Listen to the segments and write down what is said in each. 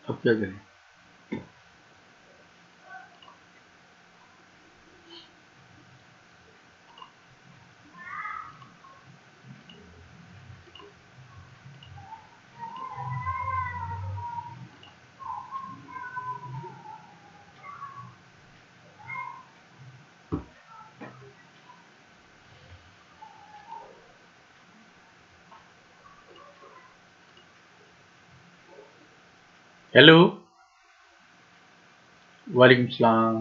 अब क्या करें? हेलो, वालेकुम सलाम।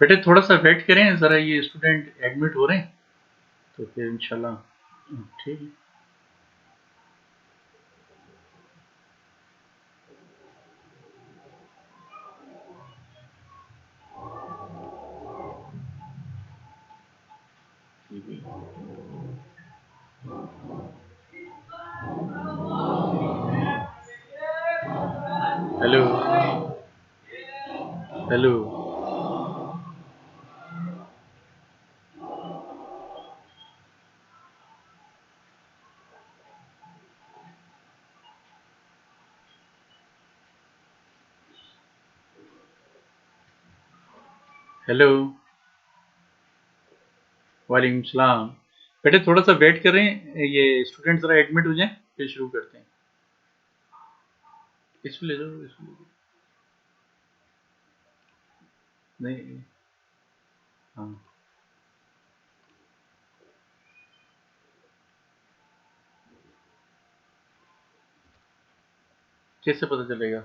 बेटे थोड़ा सा वेट करें, ज़रा ये स्टूडेंट एडमिट हो रहे हैं तो फिर इंशाल्लाह ठीक है। हेलो हेलो हेलो, वालेकुम सलाम। बेटे थोड़ा सा वेट करें, ये स्टूडेंट ज़रा एडमिट हो जाएं फिर शुरू करते हैं। इसको ले जाओ, इसको ले जाओ। नहीं, हाँ, कैसे पता चलेगा?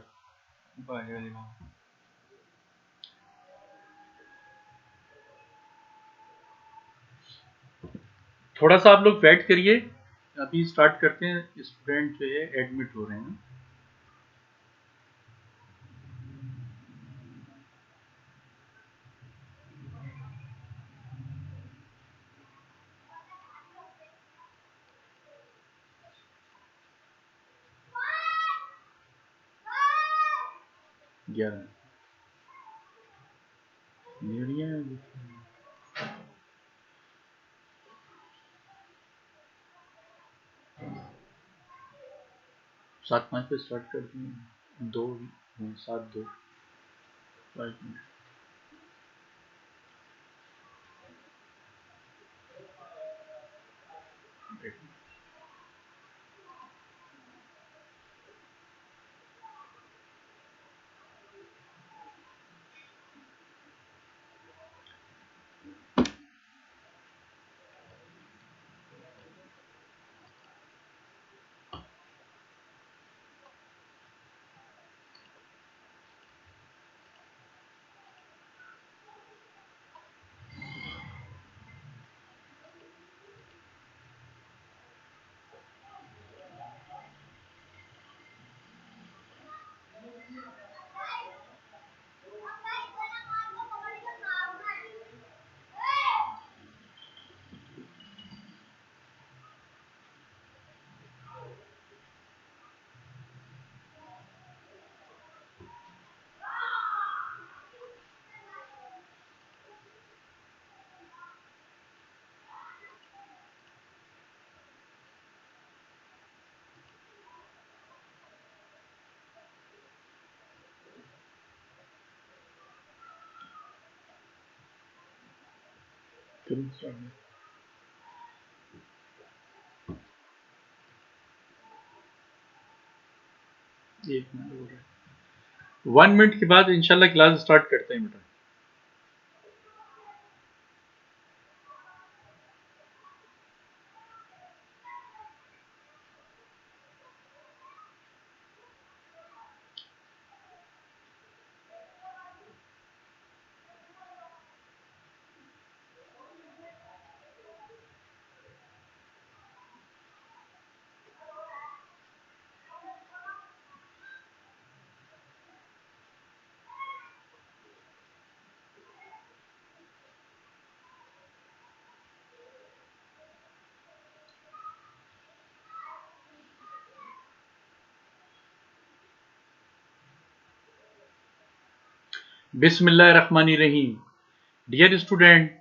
थोड़ा सा आप लोग वेट करिए, अभी स्टार्ट करते हैं। स्टूडेंट जो है एडमिट हो रहे हैं। 11 मीडिया 7:05 पे स्टार्ट करते हैं। 2 7 2 5 मिनट। चलो स्टार्ट। 1 मिनट हो रहा है। 1 मिनट के बाद इंशाल्लाह क्लास स्टार्ट करते हैं बेटा। बिस्मिल्लाहिर्रहमानिर्रहीम। डियर स्टूडेंट,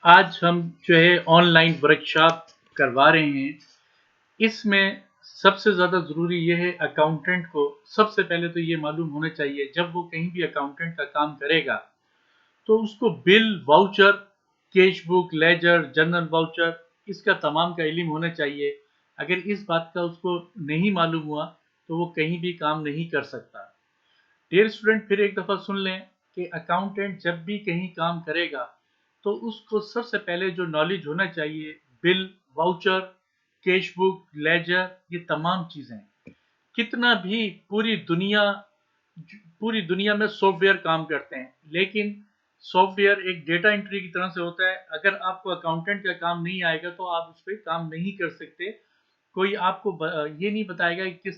आज हम जो है ऑनलाइन वर्कशॉप करवा रहे हैं। इसमें सबसे ज़्यादा ज़रूरी ये है, अकाउंटेंट को सबसे पहले तो ये मालूम होना चाहिए, जब वो कहीं भी अकाउंटेंट का काम करेगा तो उसको bill, voucher, cash book, ledger, journal voucher, इसका तमाम का इल्म होना चाहिए। अगर इस बात का उसको नहीं मालूम हुआ तो वो कहीं भी काम नहीं कर सकता। डियर स्टूडेंट, फिर एक दफ़ा सुन लें कि अकाउंटेंट जब भी कहीं काम करेगा तो उसको सबसे पहले जो नॉलेज होना चाहिए, bill, voucher, cash book, ledger, ये तमाम चीज़ें। कितना भी पूरी दुनिया में सॉफ्टवेयर काम करते हैं, लेकिन सॉफ्टवेयर एक डेटा एंट्री की तरह से होता है। अगर आपको अकाउंटेंट का काम नहीं आएगा तो आप उस पर काम नहीं कर सकते। कोई आपको ये नहीं बताएगा कि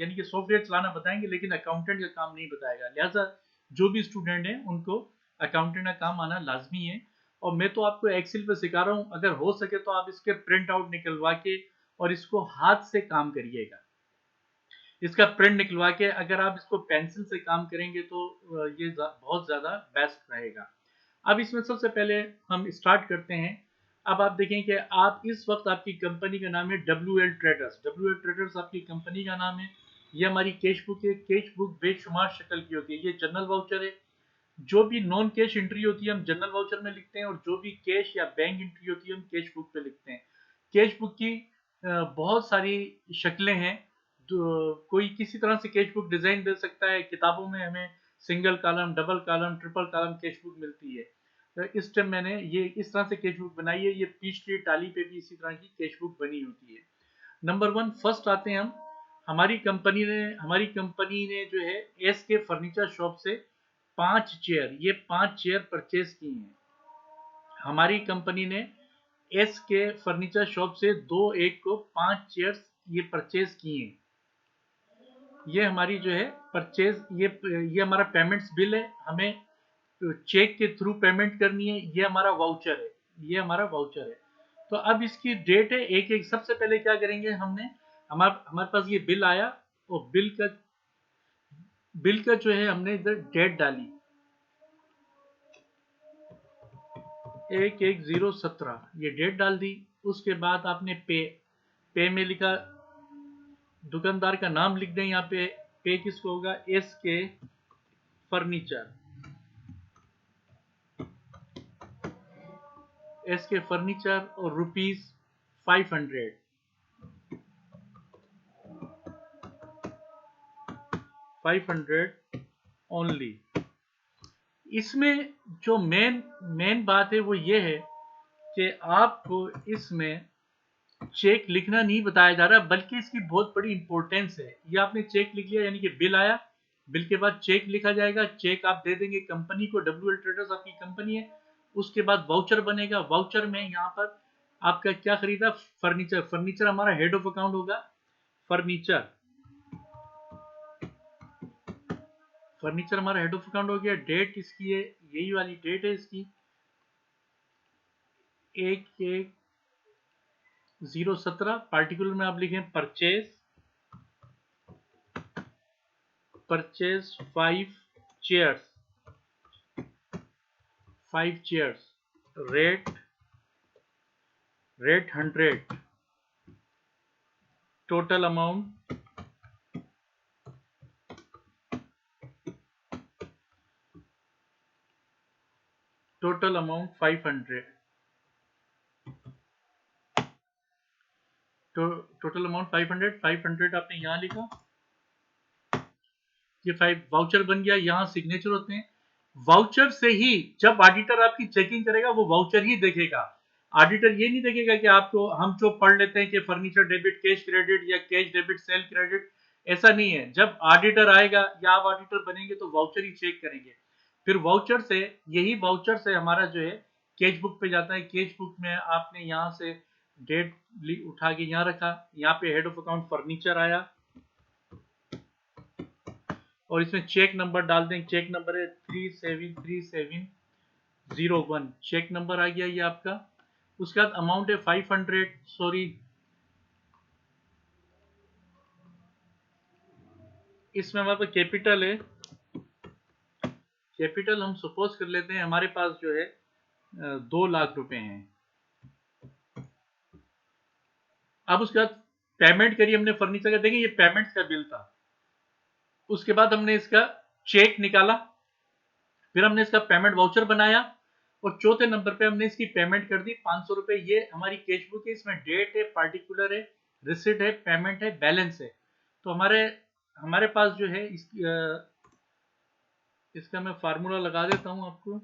यानी कि सॉफ्टवेयर चलाना बताएंगे लेकिन अकाउंटेंट का काम नहीं बताएगा। लिहाजा जो भी स्टूडेंट हैं उनको अकाउंटेंट का काम आना लाजमी है। और मैं तो आपको एक्सेल पे सिखा रहा हूँ, अगर हो सके तो आप इसके प्रिंट आउट निकलवा के और इसको हाथ से काम करिएगा। इसका प्रिंट निकलवा के अगर आप इसको पेंसिल से काम करेंगे तो ये बहुत ज़्यादा बेस्ट रहेगा। अब इसमें सबसे पहले हम स्टार्ट करते हैं। अब आप देखें कि आप इस वक्त आपकी कंपनी का नाम है WL ट्रेडर्स। WL ट्रेडर्स आपकी कंपनी का नाम है। ये हमारी कैश बुक है। कैश बुक बेशुमार शक्ल की होती है। ये जनरल वाउचर है। जो भी नॉन कैश एंट्री होती है हम जनरल वाउचर में लिखते हैं, और जो भी कैश या बैंक एंट्री होती है हम कैश बुक पे लिखते हैं। कैश बुक की बहुत सारी शक्लें हैं। कोई किसी तरह से कैश बुक डिजाइन दे सकता है। किताबों में हमें single column, double column, triple column cash book मिलती है। तो इस टाइम मैंने ये इस तरह से कैश बुक बनाई है। ये पीच ट्री टाली पे भी इसी तरह की कैश बुक बनी होती है। नंबर वन, फर्स्ट आते हैं हम। हमारी कंपनी ने जो है SK फर्नीचर शॉप से 5 चेयर परचेज की हैं। हमारी कंपनी ने SK फर्नीचर शॉप से 2 एक को 5 चेयर्स ये परचेज की हैं। ये हमारी जो है परचेज, ये हमारा पेमेंट्स बिल है। हमें चेक के थ्रू पेमेंट करनी है। ये हमारा वाउचर है। ये हमारा वाउचर है। तो अब इसकी डेट है एक एक। सबसे पहले क्या करेंगे, हमारे पास ये बिल आया, और बिल का जो है हमने इधर डेट डाली 1/1/017, ये डेट डाल दी। उसके बाद आपने पे में लिखा, दुकानदार का नाम लिख दें यहाँ पे। पे किसको होगा, SK फर्नीचर। SK फर्नीचर और ₹500, 500 ओनली। इसमें जो मेन मेन बात है वो ये है कि आपको इसमें चेक लिखना नहीं बताया जा रहा, बल्कि इसकी बहुत बड़ी इंपॉर्टेंस है। ये आपने चेक लिख लिया, यानी कि बिल आया, बिल के बाद चेक लिखा जाएगा। चेक आप दे देंगे कंपनी को। WL ट्रेडर्स आपकी कंपनी है। उसके बाद वाउचर बनेगा। वाउचर में यहाँ पर आपका क्या खरीदा, फर्नीचर। फर्नीचर हमारा हेड ऑफ अकाउंट होगा। फर्नीचर फर्नीचर हमारा हेड ऑफ अकाउंट हो गया। डेट इसकी है, यही वाली डेट है इसकी, 1/1/017। पार्टिकुलर में आप लिखें purchase 5 chairs, 5 chairs. Rate 100। Total amount total amount 500। Total amount 500। 500 आपने यहाँ लिखा। ये 5 वाउचर बन गया। यहाँ सिग्नेचर होते हैं। वाउचर से ही जब ऑडिटर आपकी चेकिंग करेगा वो वाउचर ही देखेगा। ऑडिटर ये नहीं देखेगा कि आपको, हम जो पढ़ लेते हैं कि फर्नीचर डेबिट कैश क्रेडिट या कैश डेबिट सेल क्रेडिट, ऐसा नहीं है। जब ऑडिटर आएगा या आप ऑडिटर बनेंगे तो वाउचर ही चेक करेंगे। फिर यही वाउचर से हमारा जो है कैश बुक पे जाता है। कैश बुक में आपने यहाँ से डेट उठा के यहाँ रखा। यहाँ पे हेड ऑफ अकाउंट फर्नीचर आया, और इसमें चेक नंबर डाल दें। चेक नंबर है 373701। चेक नंबर आ गया ये आपका। उसके बाद अमाउंट है 500। सॉरी, इसमें हमारे पास कैपिटल है। कैपिटल हम सपोज कर लेते हैं हमारे पास जो है 2 लाख रुपए हैं। अब उसके बाद पेमेंट करी हमने फर्नीचर का, देखें ये पेमेंट्स का बिल था। उसके बाद हमने इसका चेक निकाला, फिर हमने इसका पेमेंट वाउचर बनाया, और चौथे नंबर पे हमने इसकी पेमेंट कर दी 500 रुपए। ये हमारी कैश बुक है, इसमें डेट है, पार्टिकुलर है, रिसिट है, पेमेंट है, बैलेंस है। तो हमारे हमारे पास जो है इसका मैं फार्मूला लगा देता हूं आपको।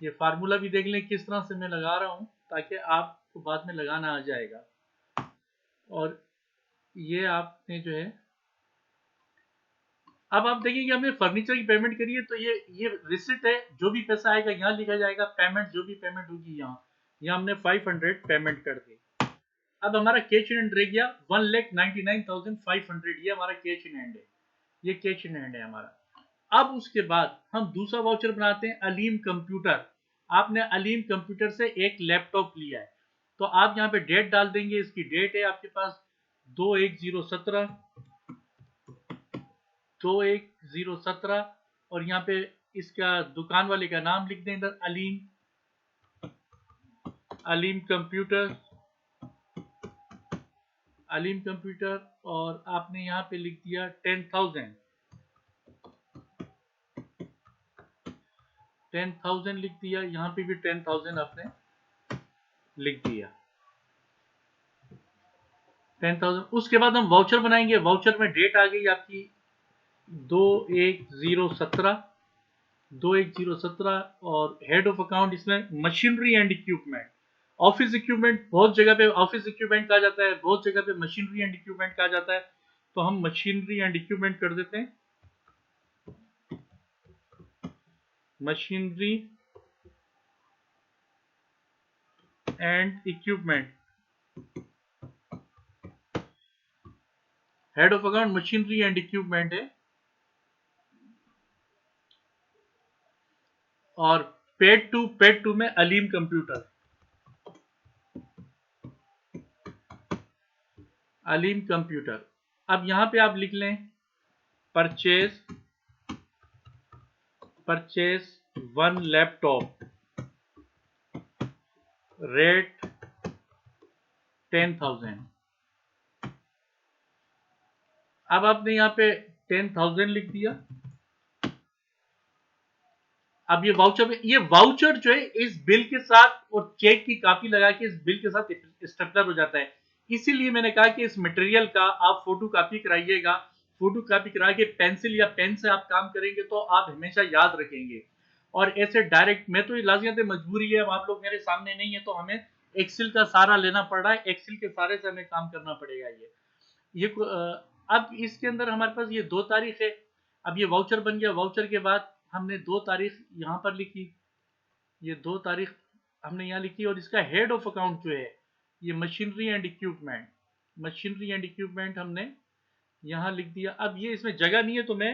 ये फार्मूला भी देख लें किस तरह से मैं लगा रहा हूं, ताकि आपको बाद में लगाना आ जाएगा। और ये आपने जो है, अब आप देखिए कि हमने फर्नीचर की पेमेंट करी है, तो ये रिसिट है, जो भी पैसा आएगा यहाँ लिखा जाएगा, पेमेंट जो भी पेमेंट होगी यहाँ हमने 500 पेमेंट कर दी। अब हमारा कैश इन हैंड रह गया 1,99,500, ये हमारा कैश इन हैंड है, ये कैश इन हैंड है हमारा। अब उसके बाद हम दूसरा वाउचर बनाते हैं, अलीम कंप्यूटर। आपने अलीम कंप्यूटर से एक लैपटॉप लिया है, तो आप यहाँ पे डेट डाल देंगे। इसकी डेट है आपके पास 2/1/017, 2/1/017, और यहाँ पे इसका दुकान वाले का नाम लिख दें इधर, अलीम कंप्यूटर, अलीम कंप्यूटर। और आपने यहाँ पे लिख दिया 10,000, 10,000 लिख दिया। यहाँ पे भी 10,000 आपने लिख दिया, 10,000। उसके बाद हम वाउचर बनाएंगे। वाउचर में डेट आ गई आपकी 2/1/017, 2/1/017, और हेड ऑफ अकाउंट इसमें machinery and equipment. Office equipment बहुत जगह पे ऑफिस इक्विपमेंट कहा जाता है, बहुत जगह पे मशीनरी एंड इक्विपमेंट कहा जाता है, तो हम मशीनरी एंड इक्विपमेंट कर देते हैं, machinery and equipment. Head of account machinery and equipment है। और पेड टू में अलीम कंप्यूटर, अलीम कंप्यूटर। अब यहां पे आप लिख लें परचेज, परचेज 1 लैपटॉप, रेट 10,000। अब आपने यहाँ पे 10,000 लिख दिया। अब ये वाउचर जो है इस बिल के साथ और चेक की कॉपी लगा के इस बिल के साथ स्टेपलर हो जाता है। इसीलिए मैंने कहा कि इस मटेरियल का आप फोटो कॉपी कराइएगा। फोटो कॉपी करा के पेंसिल या पेन से आप काम करेंगे तो आप हमेशा याद रखेंगे। और ऐसे डायरेक्ट मैं तो लाजियत मजबूरी है, अब आप लोग मेरे सामने नहीं है तो हमें एक्सेल का सहारा लेना पड़ रहा है, एक्सेल के सहारे से हमें काम करना पड़ेगा। ये अब इसके अंदर हमारे पास ये 2 तारीख है। अब ये वाउचर बन गया। वाउचर के बाद हमने 2 तारीख यहाँ पर लिखी, ये 2 तारीख हमने यहाँ लिखी। और इसका हेड ऑफ अकाउंट जो है ये machinery and equipment, machinery and equipment हमने यहाँ लिख दिया। अब ये इसमें जगह नहीं है तो मैं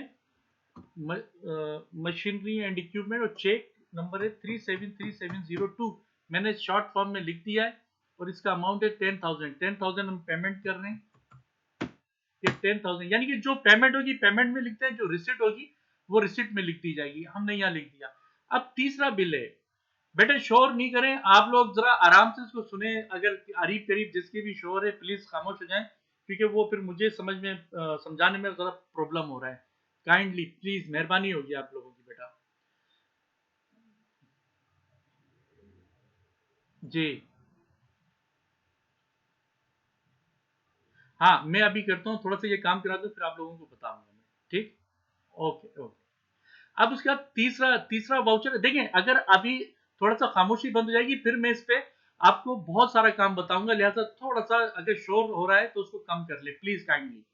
मशीनरी एंड इक्विपमेंट, और चेक नंबर है 373702, मैंने शॉर्ट फॉर्म में लिख दिया है। और इसका अमाउंट है 10,000, 10,000 हम पेमेंट कर रहे हैं। ये 10,000 यानी कि जो पेमेंट होगी पेमेंट में लिखते हैं, जो रिसिट होगी वो रिसिट में लिख दी जाएगी, हमने यहाँ लिख दिया। अब तीसरा बिल है, बेटे शोर नहीं करें आप लोग, जरा आराम से इसको सुने। अगर करीब करीब जिसके भी शोर है प्लीज खामोश हो जाएं, क्योंकि वो फिर मुझे समझाने में जरा प्रॉब्लम हो रहा है। काइंडली प्लीज, मेहरबानी होगी आप लोगों की बेटा जी। हाँ मैं अभी करता हूँ, थोड़ा सा ये काम करा दूँ फिर आप लोगों को बताऊंगा मैं, ठीक। Okay okay. अब उसका तीसरा तीसरा वाउचर देखें, अगर अभी थोड़ा सा खामोशी बंद हो जाएगी फिर मैं इस पे आपको बहुत सारा काम बताऊंगा, लिहाजा थोड़ा सा अगर शोर हो रहा है तो उसको कम कर ले प्लीज काइंडली।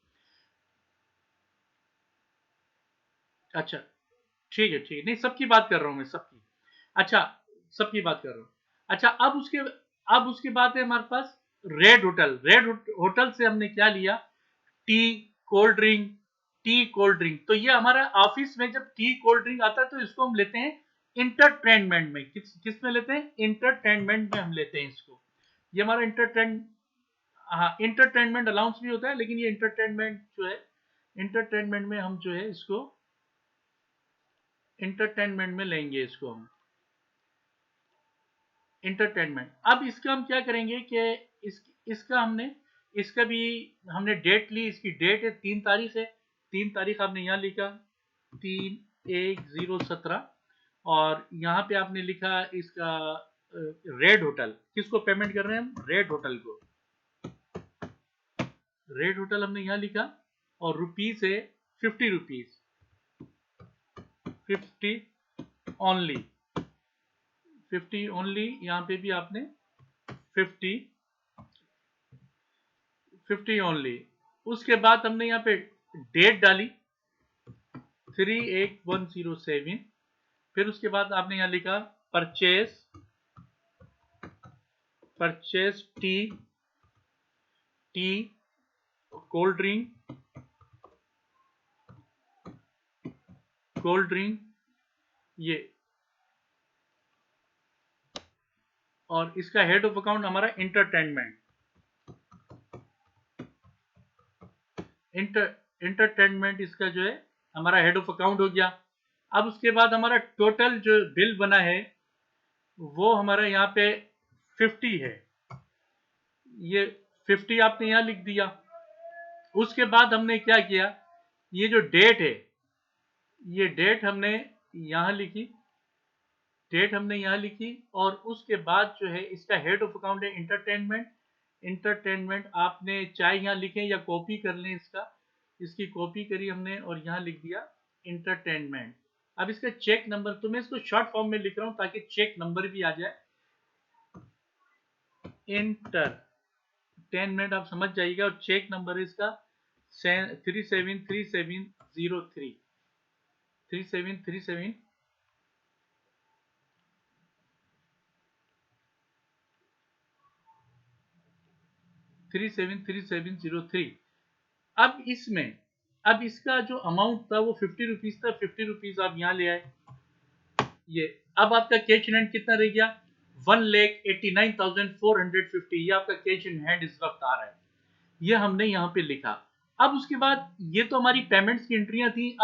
अच्छा ठीक है, नहीं सबकी बात कर रहा हूं मैं, सबकी। अच्छा, सबकी बात कर रहा हूं। अच्छा, अब उसके बाद है हमारे पास रेड होटल। रेड होटल से हमने क्या लिया, T, cold drink, T cold drink. तो ये हमारा ऑफिस में जब टी कोल्ड ड्रिंक आता है तो इसको हम लेते हैं इंटरटेनमेंट में। किस में लेते हैं, इंटरटेनमेंट में हम लेते हैं इसको। ये हमारा हाँ इंटरटेनमेंट अलाउंस भी होता है, लेकिन ये इंटरटेनमेंट जो है, इंटरटेनमेंट में हम जो है इसको इंटरटेनमेंट में लेंगे इसको हम, इंटरटेनमेंट। अब इसका हम क्या करेंगे कि इसका भी हमने डेट ली, इसकी डेट है 3 तारीख है, 3 तारीख आपने यहाँ लिखा 3/1/17 और यहाँ पे आपने लिखा इसका रेड होटल, किसको पेमेंट कर रहे हैं हम, रेड होटल को, रेड होटल हमने यहाँ लिखा और रुपीस है 50 रुपीज, 50 ओनली, 50 ओनली, यहाँ पे भी आपने 50 ओनली। उसके बाद हमने यहाँ पे डेट डाली 3/8/107, फिर उसके बाद आपने यहाँ लिखा परचेस टी कोल्ड ड्रिंक ये, और इसका हेड ऑफ अकाउंट हमारा इंटरटेनमेंट इसका जो है हमारा हेड ऑफ अकाउंट हो गया। अब उसके बाद हमारा टोटल जो बिल बना है वो हमारा यहाँ पे 50 है, ये 50 आपने यहाँ लिख दिया। उसके बाद हमने क्या किया, ये जो डेट है ये डेट हमने यहाँ लिखी, और उसके बाद जो है इसका हेड ऑफ अकाउंट है इंटरटेनमेंट आपने चाहे यहाँ लिखें या कॉपी कर लें, इसकी कॉपी करी हमने और यहाँ लिख दिया इंटरटेनमेंट। अब इसका चेक नंबर, तो मैं इसको शॉर्ट फॉर्म में लिख रहा हूं ताकि चेक नंबर भी आ जाए, इंटरटेनमेंट आप समझ जाइएगा, और चेक नंबर इसका 373703 3737 373703। अब इसका जो अमाउंट था वो 50 रुपीज था, 50 रुपीज आप यहाँ ले आए, ये अब आपका कैश इन हैंड कितना रह गया, 1,89,450, ये आपका कैश इन हैंड इस वक्त आ रहा है, ये हमने यहाँ पे लिखा। अब उसके बाद ये तो हमारी पेमेंट्स की एंट्रियां थी।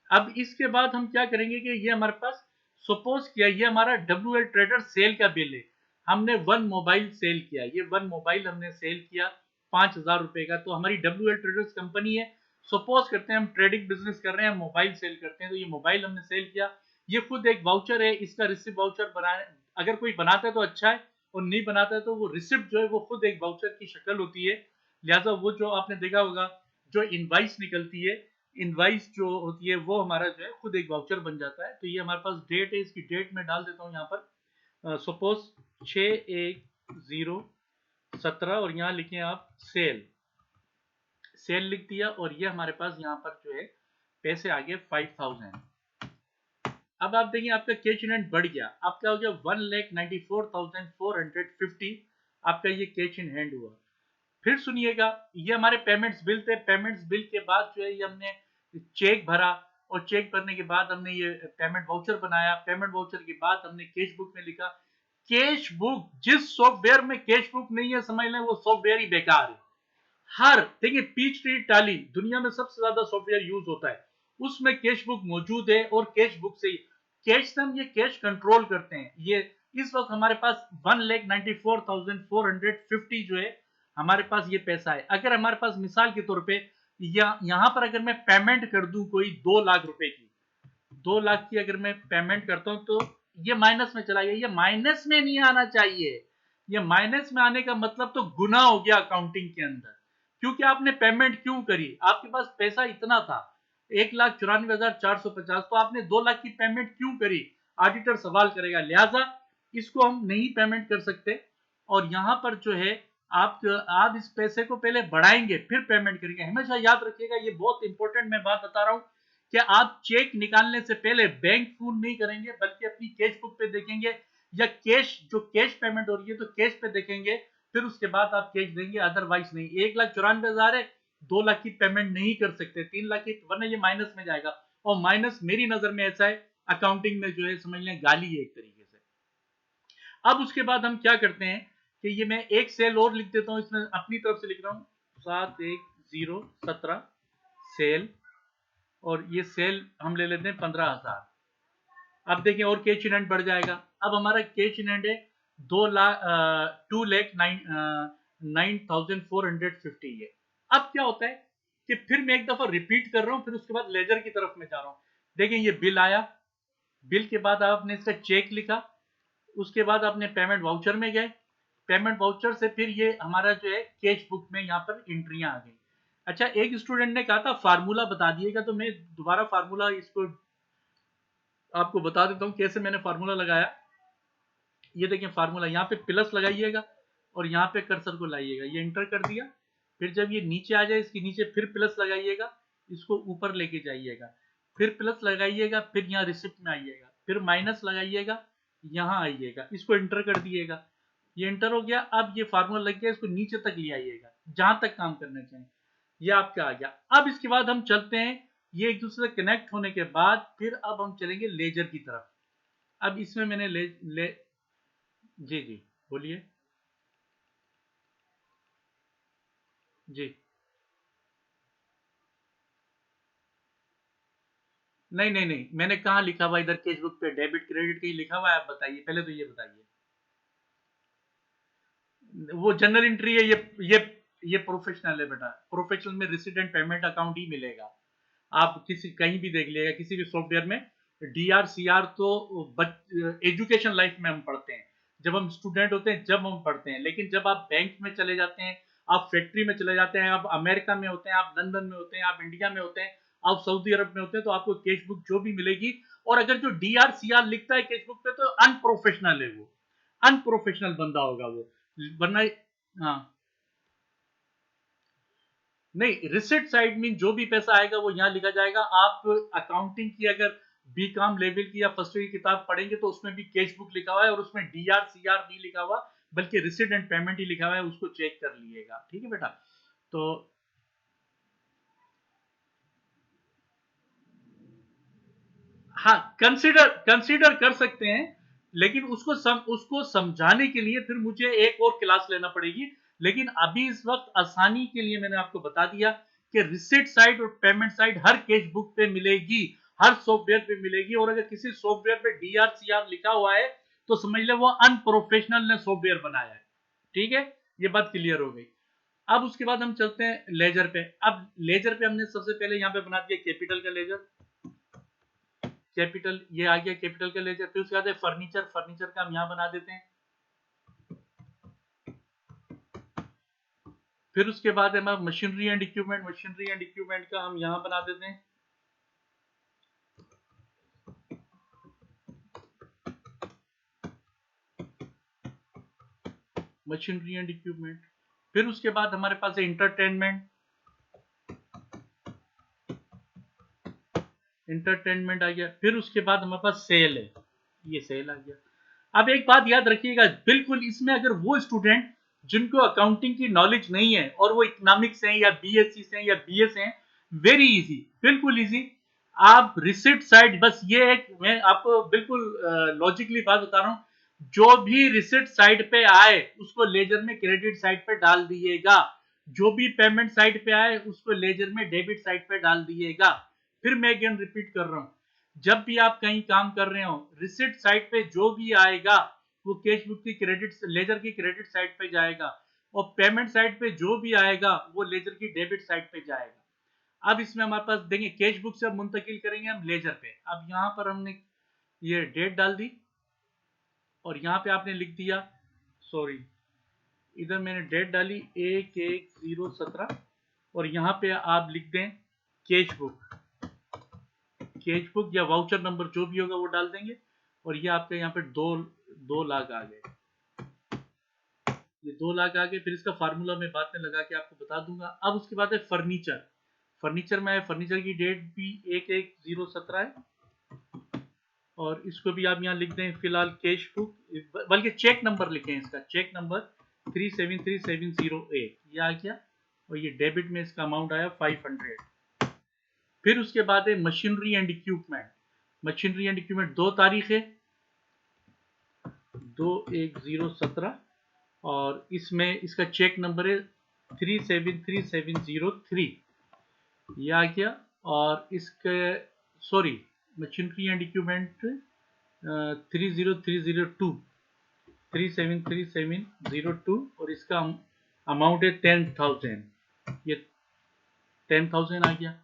अब इसके बाद हम क्या करेंगे कि ये हमारे पास, सपोज किया ये हमारा WL ट्रेडर सेल का बिल है, हमने 1 मोबाइल सेल किया, ये 1 मोबाइल हमने सेल किया 5,000 रुपए का, तो हमारी WL ट्रेडर्स कंपनी है, सपोज करते हैं हम ट्रेडिंग बिजनेस कर रहे हैं, मोबाइल सेल करते हैं, तो ये मोबाइल हमने सेल किया, ये खुद एक वाउचर है, इसका रिसिप्ट वाउचर बनाए, अगर कोई बनाता है तो अच्छा है, और नहीं बनाता है तो वो रिसिप्ट जो है वो खुद एक वाउचर की शक्ल होती है, लिहाजा वो जो आपने देखा होगा जो इनवाइस निकलती है, इनवाइस जो होती है वो हमारा जो है खुद एक वाउचर बन जाता है। तो ये हमारे पास डेट है, इसकी डेट में डाल देता हूँ यहाँ पर, सपोज 6/1/17 और यहाँ लिखें आप सेल लिख दिया, और ये हमारे पास यहाँ पर जो है पैसे आ गए 5,000। अब आप देखिए आपका कैश इन हैंड बढ़ गया, आपका हो गया 1,94,450, आपका ये कैश इन हैंड हुआ। फिर सुनिएगा, ये हमारे पेमेंट्स बिल थे, पेमेंट्स बिल के बाद जो है ये हमने चेक भरा, और चेक भरने के बाद हमने ये पेमेंट वाउचर बनाया, पेमेंट वाउचर के बाद हमने कैश बुक में लिखा, कैश बुक, जिस सॉफ्टवेयर में कैश बुक नहीं है समझ लें वो सॉफ्टवेयर ही बेकार है। हर देखिए पीच ट्री टाली दुनिया में सबसे ज्यादा सॉफ्टवेयर यूज होता है, उसमें कैश बुक मौजूद है, और कैश बुक से कैश से हम ये कैश कंट्रोल करते हैं। ये इस वक्त हमारे पास 1,94,450 जो है हमारे पास ये पैसा है। अगर हमारे पास मिसाल के तौर पे यहाँ पर अगर मैं पेमेंट कर दूं कोई 2 लाख रुपए की, 2 लाख की अगर मैं पेमेंट करता हूं तो ये माइनस में चला गया, ये माइनस में नहीं आना चाहिए, ये माइनस में आने का मतलब तो गुना हो गया अकाउंटिंग के अंदर, क्योंकि आपने पेमेंट क्यों करी, आपके पास पैसा इतना था 1,94,450, तो आपने 2 लाख की पेमेंट क्यों करी, ऑडिटर सवाल करेगा, लिहाजा इसको हम नहीं पेमेंट कर सकते। और यहां पर जो है आप इस पैसे को पहले बढ़ाएंगे फिर पेमेंट करेंगे, हमेशा याद रखिएगा, ये बहुत इंपॉर्टेंट मैं बात बता रहा हूं कि आप चेक निकालने से पहले बैंक फोन नहीं करेंगे, बल्कि अपनी कैश बुक पे देखेंगे, या कैश पेमेंट हो रही है तो कैश पे देखेंगे, फिर उसके बाद आप कैश देंगे, अदरवाइज नहीं। 1,94,000 है, 2 लाख की पेमेंट नहीं कर सकते, 3 लाख की, वरना ये माइनस में जाएगा, और माइनस मेरी नजर में ऐसा है अकाउंटिंग में जो है समझ लें गाली है एक तरीके से। अब उसके बाद हम क्या करते हैं कि ये मैं एक सेल और लिख देता हूं, इसमें अपनी तरफ से लिख रहा हूं 7/1/17 सेल, और ये सेल हम ले लेते हैं 15,000। अब देखें और कैश इन हैंड बढ़ जाएगा, अब हमारा कैश इन हैंड है 2,09,450 ये। अब क्या होता है कि फिर मैं एक दफा रिपीट कर रहा हूं, फिर उसके बाद लेजर की तरफ मैं जा रहा हूं। देखिए ये बिल आया, बिल के बाद आपने इसका चेक लिखा, उसके बाद आपने पेमेंट वाउचर में गए, पेमेंट वाउचर से फिर ये हमारा जो है कैश बुक में यहाँ पर एंट्रियां आ गई। अच्छा, एक स्टूडेंट ने कहा था फार्मूला बता दिएगा, तो मैं दोबारा फार्मूला इसको आपको बता देता हूँ कैसे मैंने फार्मूला लगाया। ये देखिए फार्मूला, यहाँ पे प्लस लगाइएगा और यहाँ पे कर्सर को लाइएगा, ये एंटर कर दिया। फिर जब ये नीचे आ जाए, इसके नीचे फिर प्लस लगाइएगा, इसको ऊपर लेके जाइएगा, फिर प्लस लगाइएगा, फिर यहाँ रिसिप्ट में आइएगा, फिर माइनस लगाइएगा, यहाँ आइएगा, इसको एंटर कर दिएगा। ये एंटर हो गया। अब ये फार्मूला लग गया, इसको नीचे तक ले आइएगा जहां तक काम करना चाहिए। ये आपका आ गया। अब इसके बाद हम चलते हैं, ये एक दूसरे से कनेक्ट होने के बाद फिर अब हम चलेंगे लेजर की तरफ। अब इसमें मैंने जी जी, बोलिए। जी, नहीं नहीं नहीं, मैंने कहाँ लिखा हुआ इधर कैश बुक पे डेबिट क्रेडिट कहीं लिखा हुआ है? आप बताइए, पहले तो ये बताइए। वो जनरल एंट्री है, ये प्रोफेशनल है बेटा। प्रोफेशनल में रेसिडेंट पेमेंट अकाउंट ही मिलेगा। आप किसी कहीं भी देख लिएगा, किसी भी सॉफ्टवेयर में। डीआर सीआर तो एजुकेशन लाइफ में हम पढ़ते हैं, जब हम स्टूडेंट होते हैं जब हम पढ़ते हैं। लेकिन जब आप बैंक में चले जाते हैं, आप फैक्ट्री में चले जाते हैं, आप अमेरिका में होते हैं, आप लंदन में होते हैं, आप इंडिया में होते हैं, आप सऊदी अरब में होते हैं, तो आपको कैश बुक जो भी मिलेगी। और अगर जो डीआर सीआर लिखता है कैश बुक पे, तो अनप्रोफेशनल है वो, अनप्रोफेशनल बंदा होगा वो, वरना। हाँ, नहीं, रिसिट साइड मीन जो भी पैसा आएगा वो यहाँ लिखा जाएगा। आप अकाउंटिंग की अगर बीकॉम लेवल की या फर्स्ट ईयर की किताब पढ़ेंगे तो उसमें भी कैश बुक लिखा हुआ है, और उसमें डीआर सीआर नहीं लिखा हुआ, बल्कि रिसिट एंड पेमेंट ही लिखा हुआ है, उसको चेक कर लीजिएगा। ठीक है बेटा? तो हाँ, कंसीडर कंसीडर कर सकते हैं, लेकिन उसको समझाने के लिए फिर मुझे एक और क्लास लेना पड़ेगी। लेकिन अभी इस वक्त आसानी के लिए मैंने आपको बता दिया कि रिसिट साइड और पेमेंट साइड हर कैश बुक पे मिलेगी, हर सॉफ्टवेयर पे मिलेगी। और अगर किसी सॉफ्टवेयर पे डीआर सीआर लिखा हुआ है, तो समझ ले वो अनप्रोफेशनल ने सॉफ्टवेयर बनाया है। ठीक है, ये बात क्लियर हो गई। अब उसके बाद हम चलते हैं लेजर पे। अब लेजर पे हमने सबसे पहले यहाँ पे बना दिया कैपिटल का लेजर। कैपिटल ये आ गया, कैपिटल का लेजर। फिर उसके बाद है फर्नीचर, फर्नीचर का हम यहाँ बना देते हैं। फिर उसके बाद है हमारा machinery and equipment, machinery and equipment का हम यहाँ बना देते हैं। Machinery and equipment. फिर उसके बाद हमारे पास है इंटरटेनमेंट, इंटरटेनमेंट आ गया। फिर उसके बाद हमारे पास सेल है, ये सेल आ गया। अब एक बात याद रखिएगा, बिल्कुल इसमें अगर वो स्टूडेंट जिनको अकाउंटिंग की नॉलेज नहीं है और वो इकोनॉमिक्स हैं या बीएससी से हैं या बीएस हैं, वेरी इजी, बिल्कुल इजी। आप रिसिट साइड, बस ये एक मैं आपको बिल्कुल लॉजिकली बात बता रहा हूं, जो भी रिसिट साइड पे आए उसको लेजर में क्रेडिट साइड पे डाल दीजिएगा, जो भी पेमेंट साइड पे आए उसको लेजर में डेबिट साइड पे डाल दीजिएगा। फिर मैं अगेन रिपीट कर रहा हूं, जब भी आप कहीं काम कर रहे हो, रिसिट साइड पे जो भी आएगा वो कैश बुक की क्रेडिट, लेजर की क्रेडिट साइड पे जाएगा, और पेमेंट साइड पे जो भी आएगा वो लेजर की डेबिट साइड पे जाएगा। अब इसमें हमारे पास देंगे कैश बुक से अब मुंतकिल करेंगे हम लेजर पे। अब यहाँ पर हमने ये डेट डाल दी, और यहाँ पे आपने लिख दिया, सॉरी, इधर मैंने डेट डाली 1/1/017, और यहाँ पे आप लिख दें कैश बुक, कैश बुक या वाउचर नंबर जो भी होगा वो डाल देंगे। और ये आपके यहाँ पे 2 लाख आ गए, ये 2 लाख आ गए। फिर इसका फार्मूला मैं बाद में लगा के आपको बता दूंगा। अब उसके बाद है फर्नीचर, फर्नीचर में फर्नीचर की डेट भी 1/1/017 है, और इसको भी आप यहाँ लिख दें फिलहाल कैश बुक, बल्कि चेक नंबर लिखें, इसका चेक नंबर 373708, ये आ गया। और ये डेबिट में इसका अमाउंट आया 500। फिर उसके बाद है machinery and equipment, machinery and equipment 2 तारीख है, 2/1/017, और इसमें इसका चेक नंबर है 373703, ये आ गया। और इसके, सॉरी, मशीनरी एंड इक्विपमेंट 30302, 373702 और इसका अमाउंट है 10,000, ये 10,000 आ गया।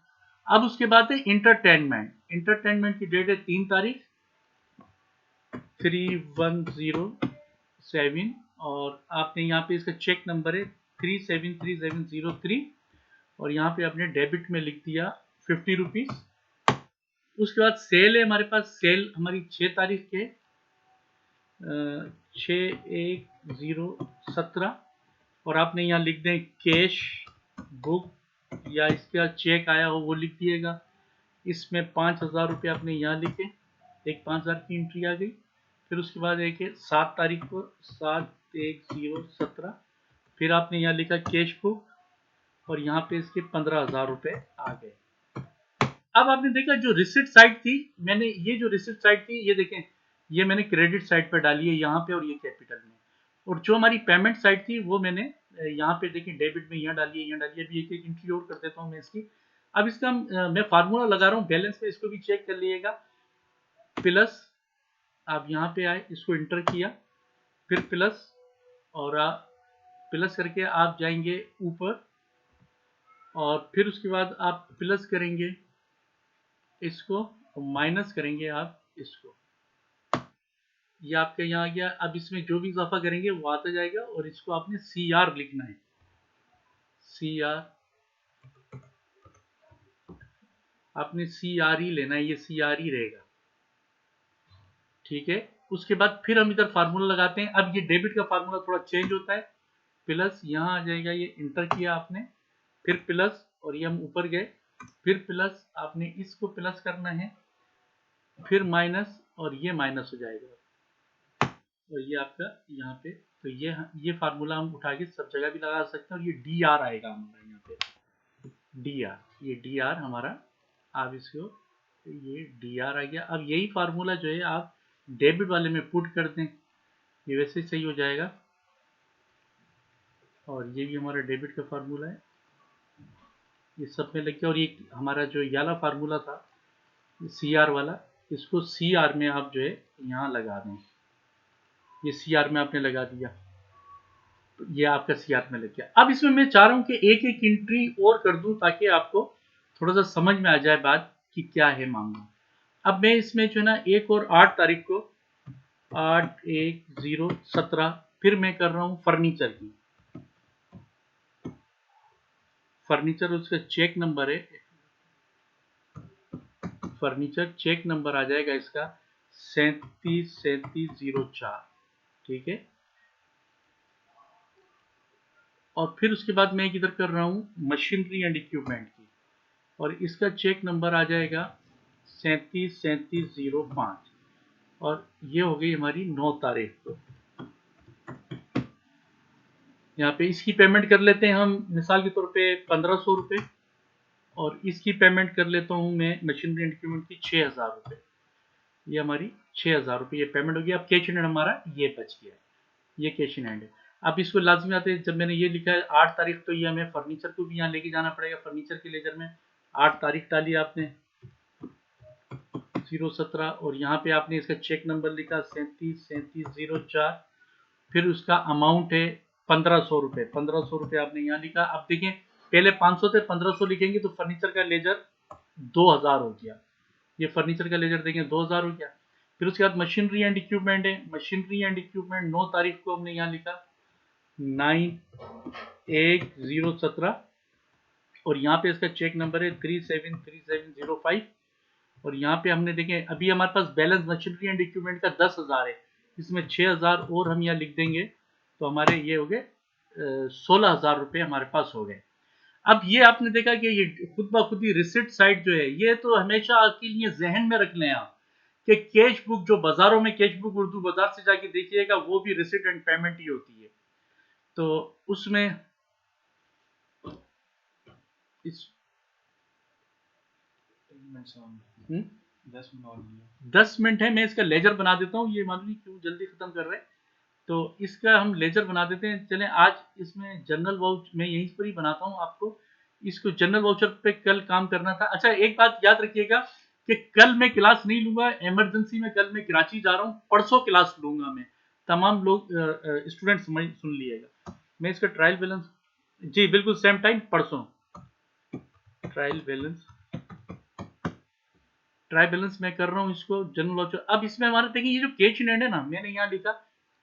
अब उसके बाद है इंटरटेनमेंट। इंटरटेनमेंट की डेट है 3 तारीख 3107 और आपने यहाँ पे इसका चेक नंबर है 373703 और यहाँ पे आपने डेबिट में लिख दिया 50 रुपीज। उसके बाद सेल है हमारे पास, सेल हमारी 6 तारीख के 6/1/017 और आपने यहाँ लिख दें कैश बुक या इसका चेक आया हो वो लिख दिएगा। इसमें 5,000 रुपये आपने यहाँ लिखे, एक 5,000 की एंट्री आ गई। फिर उसके बाद एक है 7 तारीख को 7/1/017 फिर आपने यहाँ लिखा कैश बुक और यहाँ पे इसके 15,000 रुपये आ गए। अब आपने देखा जो रिसिप्ट साइड थी, मैंने ये जो रिसिप्ट साइड थी ये देखें, ये मैंने क्रेडिट साइड पर डाली है यहाँ पे और ये कैपिटल में, और जो हमारी पेमेंट साइड थी वो मैंने यहाँ पे देखिए डेबिट में यहाँ डालिए, यहाँ डालिए। अभी एक एक एंट्री और कर देता हूँ मैं इसकी। अब इसका मैं फार्मूला लगा रहा हूँ बैलेंस में, इसको भी चेक कर लीजिएगा। प्लस आप यहाँ पे आए, इसको इंटर किया, फिर प्लस और प्लस करके आप जाएंगे ऊपर और फिर उसके बाद आप प्लस करेंगे इसको और माइनस करेंगे आप इसको, ये आपके यहाँ आ गया। अब इसमें जो भी इजाफा करेंगे वो आता जाएगा और इसको आपने CR लिखना है, CR आपने CR ही लेना है, ये CR ही रहेगा, ठीक है। उसके बाद फिर हम इधर फार्मूला लगाते हैं। अब ये डेबिट का फार्मूला थोड़ा चेंज होता है, प्लस यहाँ आ जाएगा, ये इंटर किया आपने, फिर प्लस और ये हम ऊपर गए, फिर प्लस आपने इसको प्लस करना है, फिर माइनस और ये माइनस हो जाएगा और ये आपका यहाँ पे, तो ये फार्मूला हम उठा के सब जगह भी लगा सकते हैं और ये DR आएगा हमारा यहाँ पे, DR, ये DR हमारा, आप इसको, ये DR आ गया। अब यही फार्मूला जो है आप डेबिट वाले में पुट कर दें, ये वैसे ही सही हो जाएगा। और ये भी हमारा डेबिट का फार्मूला है, ये सब में लग गया। और ये हमारा जो ये वाला फार्मूला था CR वाला, इसको CR में आप जो है यहाँ लगा दें, ये CR में आपने लगा दिया, तो ये आपका CR में लग गया। अब इसमें मैं चाह रहा हूँ कि एक एक एंट्री और कर दूं ताकि आपको थोड़ा सा समझ में आ जाए बात कि क्या है मामला। अब मैं इसमें जो है ना एक और 8 तारीख को 8/1/017 फिर मैं कर रहा हूँ फर्नीचर की, फर्नीचर उसका चेक नंबर है, फर्नीचर चेक नंबर आ जाएगा इसका 373704, ठीक है। और फिर उसके बाद मैं इधर कर रहा हूँ मशीनरी एंड इक्विपमेंट की और इसका चेक नंबर आ जाएगा 373705 और ये हो गई हमारी 9 तारीख को। यहाँ पे इसकी पेमेंट कर लेते हैं हम मिसाल के तौर पे 1500 रुपये और इसकी पेमेंट कर लेता हूँ मैं मशीनरी एंड इक्विपमेंट की 6,000 रुपये, ये हमारी 6,000 रुपये ये पेमेंट होगी। अब कैश इन हैंड हमारा ये बच गया, ये कैश इन हैंड है। अब इसको लाजमी आते हैं, जब मैंने ये लिखा है 8 तारीख, तो ये हमें फर्नीचर को भी यहाँ लेके जाना पड़ेगा। फर्नीचर के लेजर में 8 तारीख डाली आपने 017 और यहाँ पे आपने इसका चेक नंबर लिखा 373704, फिर उसका अमाउंट है 1500 रुपये, 1500 रुपये आपने यहाँ लिखा। अब देखें पहले 500 थे, 1500 लिखेंगे तो फर्नीचर का लेजर 2000 हो गया, ये फर्नीचर का लेजर देखें 2000 हो गया। फिर उसके बाद मशीनरी एंड इक्विपमेंट है, मशीनरी एंड इक्विपमेंट 9 तारीख को हमने यहाँ लिखा 9/1/017 और यहाँ पे इसका चेक नंबर है 373705 और यहाँ पे हमने देखें अभी हमारे पास बैलेंस मशीनरी एंड इक्विपमेंट का 10,000 है, इसमें 6,000 और हम यहाँ लिख देंगे तो हमारे ये हो गए 16,000 रुपये हमारे पास हो गए। अब ये आपने देखा कि ये खुद ब खुद ही रिसिप्ट साइड जो है, ये तो हमेशा आपके लिए जहन में रख लें आप कि कैश बुक जो बाजारों में कैश बुक उर्दू बाजार से जाके देखिएगा वो भी रिसिप्ट एंड पेमेंट ही होती है। तो उसमें इस 10 मिनट है, मैं इसका लेजर बना देता हूँ, ये मालूम नहीं क्यों जल्दी खत्म कर रहे हैं, तो इसका हम लेजर बना देते हैं। चलें आज इसमें जनरल वाउचर मैं यहीं पर ही बनाता हूँ आपको, इसको जनरल वाउचर पे कल काम करना था। अच्छा एक बात याद रखिएगा कि कल मैं क्लास नहीं लूंगा, इमरजेंसी में कल मैं कराची जा रहा हूँ, परसों क्लास लूंगा मैं, तमाम लोग स्टूडेंट सुन लीजिएगा। मैं इसका ट्रायल बैलेंस, जी बिल्कुल सेम टाइम परसों, ट्रायल बैलेंस मैं कर रहा हूँ इसको जनरल वाउचर। अब इसमें हमारा देखिए ये जो कैश इन हैंड है ना, मैंने यहाँ लिखा,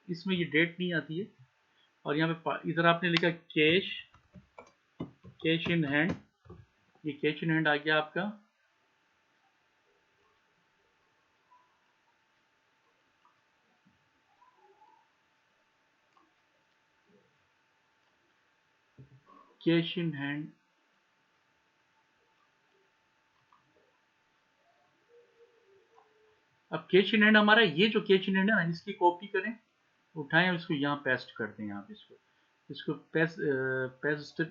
इसमें ये डेट नहीं आती है, और यहाँ पे इधर आपने लिखा कैश इन हैंड, ये कैश इन हैंड आ गया आपका। कैश इन हैंड, अब कैश इन हैंड हमारा, ये जो कैश इन हैंड है ना, इसकी कॉपी करें, उठाएं और इसको यहाँ पेस्ट कर दें। आप इसको पेस्ट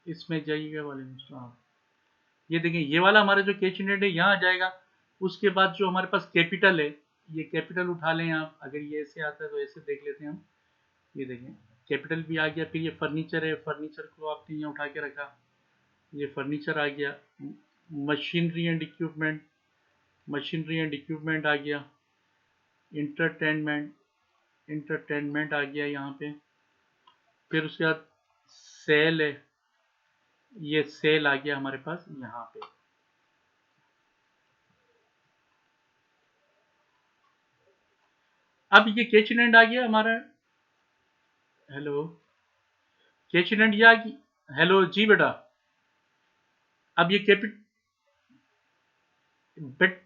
इसमें जाइएगा वाले में, हाँ ये देखें, ये वाला हमारा जो कैश इन हैंड है यहाँ आ जाएगा। उसके बाद जो हमारे पास कैपिटल है, ये कैपिटल उठा लें आप, अगर ये ऐसे आता है तो ऐसे देख लेते हैं हम, ये देखें कैपिटल भी आ गया। फिर ये फर्नीचर है, फर्नीचर को आपने यहाँ उठा के रखा, ये फर्नीचर आ गया। मशीनरी एंड इक्विपमेंट, आ गया। इंटरटेनमेंट आ गया यहाँ पे। फिर उसके बाद सेल है, ये सेल आ गया हमारे पास यहाँ पे। अब ये कैश इन हैंड आ गया हमारा। Hello, cash in hand, hello जी बेटा। अब ये बेट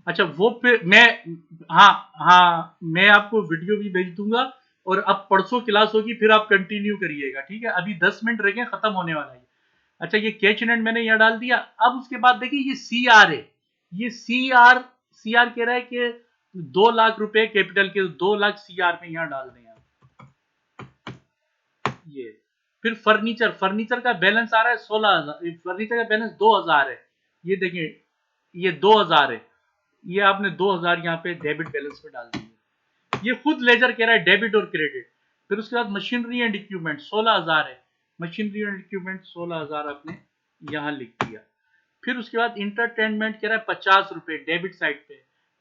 अच्छा वो फिर मैं, हाँ हाँ मैं आपको वीडियो भी भेज दूंगा, और अब परसों क्लास होगी, फिर आप कंटिन्यू करिएगा, ठीक है। अभी 10 मिनट रह गए, खत्म होने वाला है। अच्छा ये कैच एंड मैंने यहाँ डाल दिया। अब उसके बाद देखिए ये सी आर है, ये सी आर कह रहा है कि 2 लाख रुपए कैपिटल के, 2 लाख सी आर में यहाँ डाल दें आप। ये फिर फर्नीचर का बैलेंस आ रहा है 16,000, फर्नीचर का बैलेंस 2,000 है। ये देखिए ये 2,000 है, ये आपने 2,000 यहाँ पे डेबिट बैलेंस में डाल दिए। ये खुद लेजर कह रहा है डेबिट और क्रेडिट। फिर उसके बाद मशीनरी एंड इक्विपमेंट 16,000 है, मशीनरी एंड इक्विपमेंट 16,000 आपने यहाँ लिख दिया। फिर उसके बाद इंटरटेनमेंट कह रहा है 50 रुपए डेबिट साइड पे,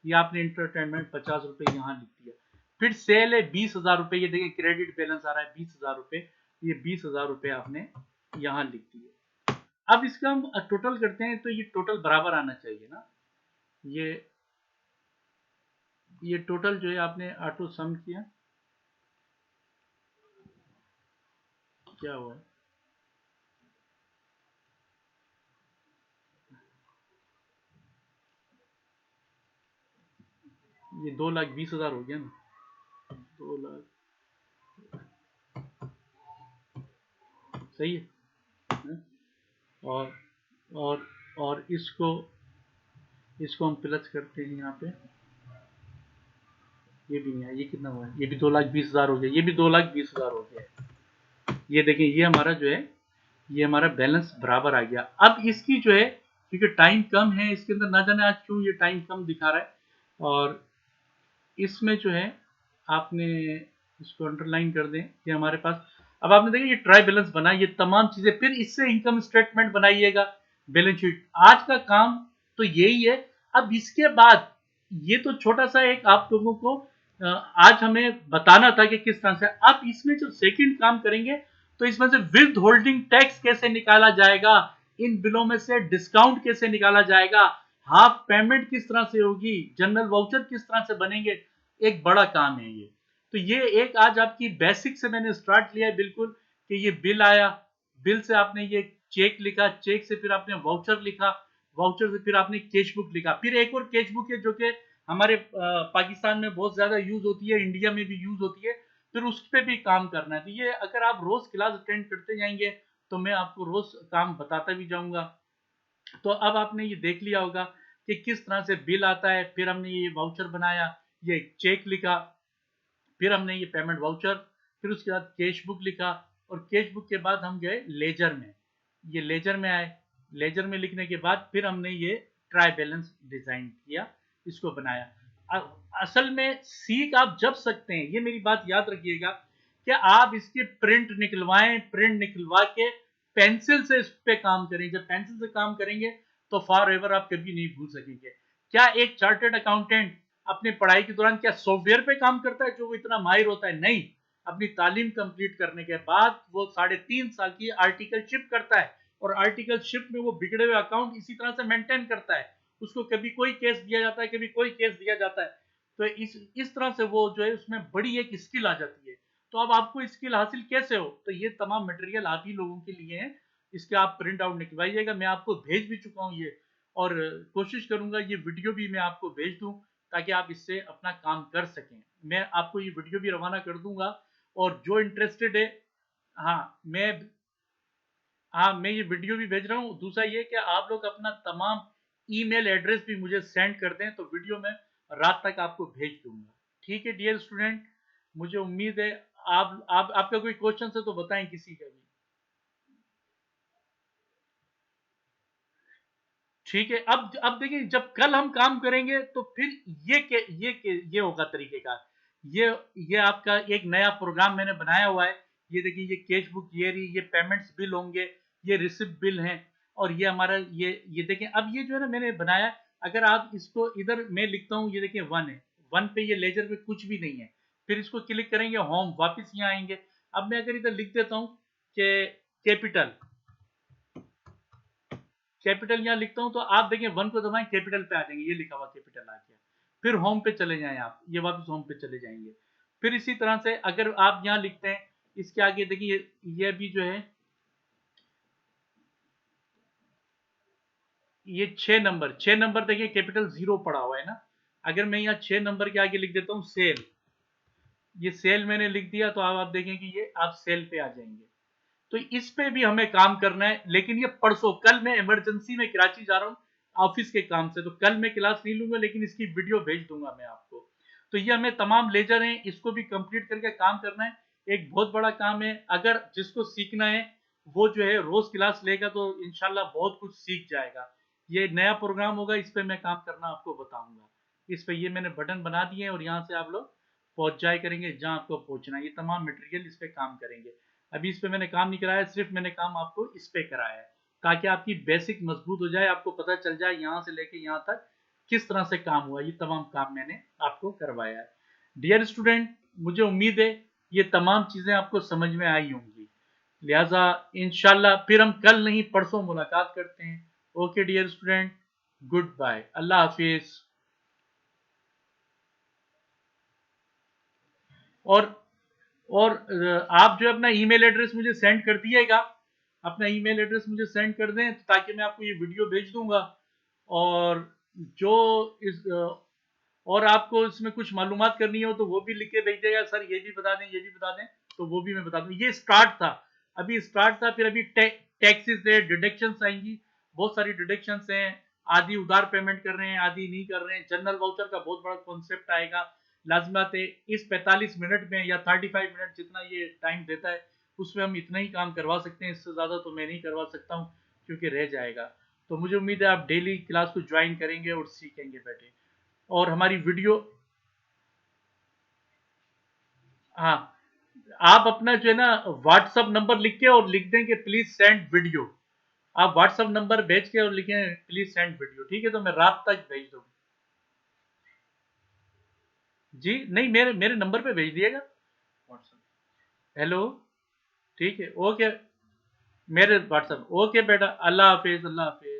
ये आपने इंटरटेनमेंट 50 रुपए यहाँ लिख दिया। फिर सेल है 20,000 रुपए, ये देखिए क्रेडिट बैलेंस आ रहा है 20,000 रुपए, ये 20,000 रुपए आपने यहाँ लिख दिए। अब इसका हम टोटल करते हैं, तो ये टोटल बराबर आना चाहिए ना। ये टोटल जो है आपने ऑटो सम किया, क्या हुआ, ये 2,20,000 हो गया ना, 2 लाख, सही है ना? और और इसको हम प्लस करते हैं यहाँ पे, ये भी नहीं है, ये कितना हुआ है, ये भी 2,20,000 हो गया, ये भी 2,20,000 हो गया। ये देखिए ये हमारा जो है, ये हमारा बैलेंस बराबर आ गया। अब इसकी जो है, क्योंकि टाइम कम है इसके अंदर, ना जाने आज क्यों ये टाइम कम दिखा रहा है, और इसमें जो है आपने इसको अंडरलाइन कर दें कि हमारे पास, अब आपने देखा ये ट्राई बैलेंस बना, ये तमाम चीजें, फिर इससे इनकम स्टेटमेंट बनाइएगा, बैलेंस शीट। आज का काम तो यही है। अब इसके बाद ये तो छोटा सा एक आप लोगों को आज हमें बताना था कि किस तरह से। अब इसमें जो सेकंड काम करेंगे, तो इसमें से विद होल्डिंग टैक्स कैसे निकाला जाएगा, इन बिलों में से डिस्काउंट कैसे निकाला जाएगा, हाफ पेमेंट किस तरह से होगी, जनरल वाउचर किस तरह से बनेंगे, एक बड़ा काम है ये। तो ये एक आज आपकी बेसिक से मैंने स्टार्ट लिया है बिल्कुल, कि ये बिल आया, बिल से आपने ये चेक लिखा, चेक से फिर आपने वाउचर लिखा, वाउचर से फिर आपने कैश बुक लिखा। फिर एक और कैश बुक है जो कि हमारे पाकिस्तान में बहुत ज्यादा यूज होती है, इंडिया में भी यूज होती है, फिर उस पर भी काम करना है। तो ये अगर आप रोज क्लास अटेंड करते जाएंगे, तो मैं आपको रोज काम बताता भी जाऊंगा। तो अब आपने ये देख लिया होगा कि किस तरह से बिल आता है, फिर हमने ये वाउचर बनाया, ये चेक लिखा, फिर हमने ये पेमेंट वाउचर, फिर उसके बाद कैश बुक लिखा, और कैश बुक के बाद हम गए लेजर में, ये लेजर में आए, लेजर में लिखने के बाद फिर हमने ये ट्राई बैलेंस डिजाइन किया, इसको बनाया। असल में सीख आप जब सकते हैं, ये मेरी बात याद रखिएगा, कि आप इसके प्रिंट निकलवाएं, प्रिंट निकलवा के पेंसिल से इस पे काम करें। जब पेंसिल से काम करेंगे तो फॉर एवर आप कभी नहीं भूल सकेंगे। क्या एक चार्टर्ड अकाउंटेंट अपनी पढ़ाई के दौरान क्या सॉफ्टवेयर पे काम करता है जो वो इतना माहिर होता है? नहीं, अपनी तालीम कंप्लीट करने के बाद वो 3.5 साल की आर्टिकलशिप करता है, और आर्टिकलशिप में वो बिगड़े हुए अकाउंट इसी तरह से मेंटेन करता है। उसको कभी कोई केस दिया जाता है, कभी कोई केस दिया जाता है, तो इस तरह से वो जो है उसमें बड़ी एक स्किल आ जाती है। तो अब आपको स्किल हासिल कैसे हो, तो ये तमाम मटेरियल आप ही लोगों के लिए है। इसके आप प्रिंट आउट निकलवाइएगा, मैं आपको भेज भी चुका हूँ ये, और कोशिश करूंगा ये वीडियो भी मैं आपको भेज दूं ताकि आप इससे अपना काम कर सकें। मैं आपको ये वीडियो भी रवाना कर दूंगा, और जो इंटरेस्टेड है, हाँ मैं हाँ मैं ये वीडियो भी भेज रहा हूँ। दूसरा ये कि आप लोग अपना तमाम ईमेल एड्रेस भी मुझे सेंड कर दें, तो वीडियो में रात तक आपको भेज दूंगा। ठीक है डियर स्टूडेंट, मुझे उम्मीद है आप आपका कोई क्वेश्चन है तो बताएं किसी का भी। ठीक है, अब देखिए, जब कल हम काम करेंगे तो फिर ये होगा तरीकेकार। ये ये आपका एक नया प्रोग्राम मैंने बनाया हुआ है। ये देखिए, ये कैश बुक, ये पेमेंट्स बिल होंगे, ये रिसिप्ट बिल हैं, और ये हमारा ये देखिए, अब ये जो है ना मैंने बनाया, अगर आप इसको इधर मैं लिखता हूँ, ये देखिए 1 है, 1 पे ये लेजर पे कुछ भी नहीं है, फिर इसको क्लिक करेंगे होम, वापस यहाँ आएंगे। अब मैं अगर इधर लिख देता हूँ कि कैपिटल, कैपिटल यहाँ लिखता हूँ, तो आप देखें 1 को दबाएं, कैपिटल पे आ जाएंगे, ये लिखा हुआ कैपिटल आ गया। फिर होम पे चले जाएं आप, ये वापस होम पे चले जाएंगे। फिर इसी तरह से अगर आप यहाँ लिखते हैं, इसके आगे देखिए ये भी जो है, ये 6 नंबर, 6 नंबर देखिए कैपिटल 0 पड़ा हुआ है ना। अगर मैं यहाँ 6 नंबर के आगे लिख देता हूँ सेल, ये सेल मैंने लिख दिया, तो आप देखें कि ये आप सेल पे आ जाएंगे। तो इस पे भी हमें काम करना है, लेकिन ये परसों, कल मैं इमरजेंसी में कराची जा रहा हूँ ऑफिस के काम से, तो कल मैं क्लास नहीं लूंगा, लेकिन इसकी वीडियो भेज दूंगा मैं आपको। तो ये हमें तमाम लेजर हैं, इसको भी कंप्लीट करके काम करना है। एक बहुत बड़ा काम है, अगर जिसको सीखना है वो जो है रोज क्लास लेगा तो इंशाल्लाह बहुत कुछ सीख जाएगा। ये नया प्रोग्राम होगा, इस पे मैं काम करना आपको बताऊंगा। इस पे ये मैंने बटन बना दिए हैं, और यहाँ से आप लोग पहुंच जाए करेंगे जहां आपको पहुंचना है। ये तमाम मटेरियल इस पे काम करेंगे। अभी इस पे मैंने काम नहीं कराया, सिर्फ मैंने काम आपको इस पे कराया है, ताकि आपकी बेसिक मजबूत हो जाए, आपको पता चल जाए यहाँ से लेके यहाँ तक किस तरह से काम हुआ। ये तमाम काम मैंने आपको करवाया है। डियर स्टूडेंट, मुझे उम्मीद है ये तमाम चीजें आपको समझ में आई होंगी। लिहाजा इंशाल्लाह फिर हम कल नहीं परसों मुलाकात करते हैं। Okay dear student, good bye, अल्लाह हाफिज। और और आप जो अपना ईमेल एड्रेस मुझे सेंड कर दिएगा, अपना ईमेल एड्रेस मुझे सेंड कर दें, ताकि मैं आपको ये वीडियो भेज दूंगा। और जो इस और आपको इसमें कुछ मालूमात करनी हो तो वो भी लिख के भेज देगा, सर ये भी बता दें, ये भी बता दें, तो वो भी मैं बता दूं। ये स्टार्ट था, अभी स्टार्ट था, फिर अभी टैक्सेस है, डिडक्शंस आएंगी, बहुत सारी डिडक्शंस हैं। आधी उधार पेमेंट कर रहे हैं, आधी नहीं कर रहे हैं। जनरल वाउचर का बहुत बड़ा कॉन्सेप्ट आएगा। लाजमत है इस 45 मिनट में या 35 मिनट जितना ये टाइम देता है, उसमें हम इतना ही काम करवा सकते हैं, इससे ज़्यादा तो मैं नहीं करवा सकता हूँ, क्योंकि रह जाएगा। तो मुझे उम्मीद है आप डेली क्लास को ज्वाइन करेंगे और सीखेंगे बैठे। और हमारी वीडियो, हाँ, आप अपना जो है ना व्हाट्सअप नंबर लिख के और लिख दें कि प्लीज सेंड वीडियो। आप व्हाट्सअप नंबर भेज के और लिखें प्लीज सेंड वीडियो, ठीक है, तो मैं रात तक भेज दूंगा। जी नहीं, मेरे मेरे नंबर पे भेज दिएगा व्हाट्सअप। हेलो, ठीक है, ओके, मेरे व्हाट्सअप, ओके बेटा, अल्लाह हाफिज, अल्लाह हाफिज।